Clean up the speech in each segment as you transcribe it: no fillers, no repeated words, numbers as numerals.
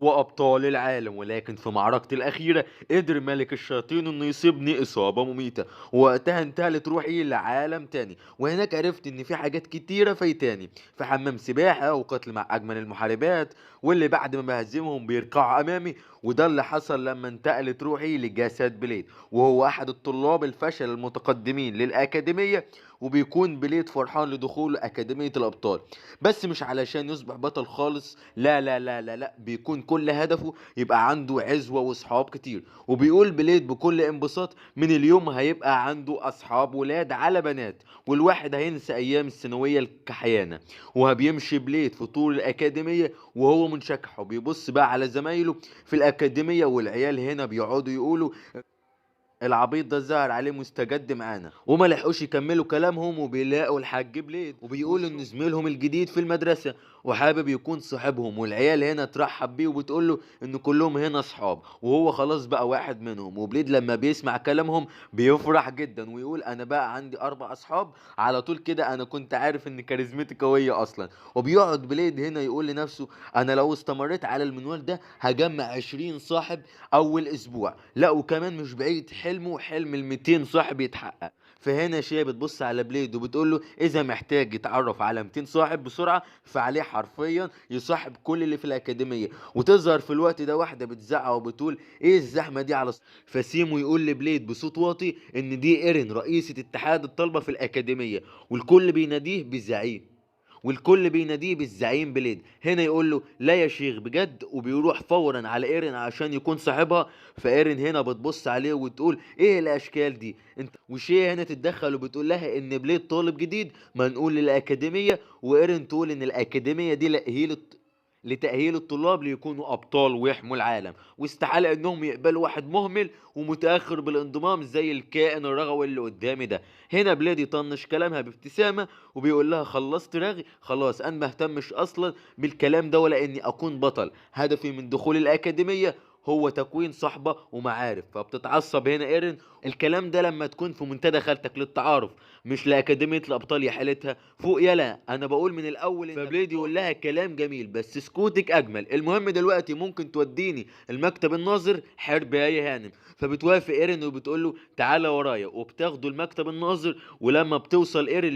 وأبطال العالم. ولكن في معركتي الأخيرة قدر ملك الشياطين إنه يصيبني إصابة مميتة، ووقتها انتقلت روحي لعالم تاني، وهناك عرفت إن في حاجات كتيرة فايتاني في حمام سباحة وقتل مع أجمل المحاربات، واللي بعد ما بهزمهم بيركعوا أمامي. وده اللي حصل لما انتقلت روحي لجسد بليد، وهو أحد الطلاب الفشل المتقدمين للأكاديمية، وبيكون بليد فرحان لدخول أكاديمية الأبطال، بس مش علشان يصبح بطل خالص. لا لا لا لا لا، بيكون كل هدفه يبقى عنده عزوة وصحاب كتير. وبيقول بليد بكل انبساط من اليوم هيبقى عنده أصحاب ولاد على بنات، والواحد هينسى أيام الثانوية الكحيانة. وبيمشي بليد في طول الأكاديمية وهو منشكح، وبيبص بقى على زمايله في الأكاديمية، والعيال هنا بيقعدوا يقولوا العبيط ده ظهر عليه مستجد معانا. وما لحقوش يكملوا كلامهم وبيلاقوا الحاج بليد وبيقول ان زميلهم الجديد في المدرسة وحابب يكون صاحبهم، والعيال هنا ترحب بيه وبتقول له ان كلهم هنا اصحاب وهو خلاص بقى واحد منهم. وبليد لما بيسمع كلامهم بيفرح جدا ويقول انا بقى عندي 4 اصحاب على طول كده، انا كنت عارف ان كاريزمتي قوية اصلا. وبيقعد بليد هنا يقول لنفسه انا لو استمريت على المنوال ده هجمع 20 صاحب اول اسبوع. لا وكمان مش بعيد حلمه حلم ال 200 صاحب يتحقق. فهنا شيا بتبص على بليد وبتقول له اذا محتاج يتعرف على 200 صاحب بسرعه فعليه حرفيا يصاحب كل اللي في الاكاديميه. وتظهر في الوقت ده واحده بتزعق وبتقول ايه الزحمه دي على فسيمو يقول لبليد بصوت واطي ان دي ايرين رئيسه اتحاد الطلبه في الاكاديميه، والكل بيناديه بالزعيم، والكل بيناديه بالزعيم بليد. هنا يقول له لا يا شيخ بجد، وبيروح فورا على ايرين عشان يكون صاحبها. فايرين هنا بتبص عليه وتقول ايه الاشكال دي انت، وشيء هنا تتدخل وبتقول لها ان بليد طالب جديد منقول للاكاديميه، وايرين تقول ان الاكاديميه دي لتأهيل الطلاب ليكونوا أبطال ويحموا العالم، واستحالة إنهم يقبلوا واحد مهمل ومتأخر بالانضمام زي الكائن الرغوي اللي قدامي ده. هنا بليد يطنش كلامها بابتسامة وبيقول لها خلصت رغي خلاص، انا مهتمش اصلا بالكلام ده ولا اني اكون بطل، هدفي من دخول الاكاديمية هو تكوين صحبة ومعارف. فبتتعصب هنا ايرين، الكلام ده لما تكون في منتدى خالتك للتعارف مش لأكاديمية الأبطال يا حالتها فوق. يلا أنا بقول من الأول فبليد يقول لها كلام جميل بس سكوتك أجمل، المهم دلوقتي ممكن توديني المكتب الناظر حرب يا هانم. فبتوافق ايرين وبتقول له تعالى ورايا، وبتاخده المكتب الناظر. ولما بتوصل ايرين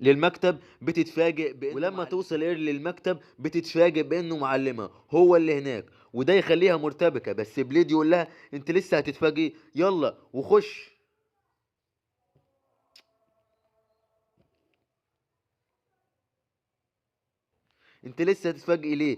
للمكتب بتتفاجئ ولما توصل ايرين للمكتب بتتفاجئ بانه معلمها هو اللي هناك، وده يخليها مرتبكه. بس بليد يقول لها انت لسه هتتفاجئي، يلا وخش، انت لسه هتتفاجئي ليه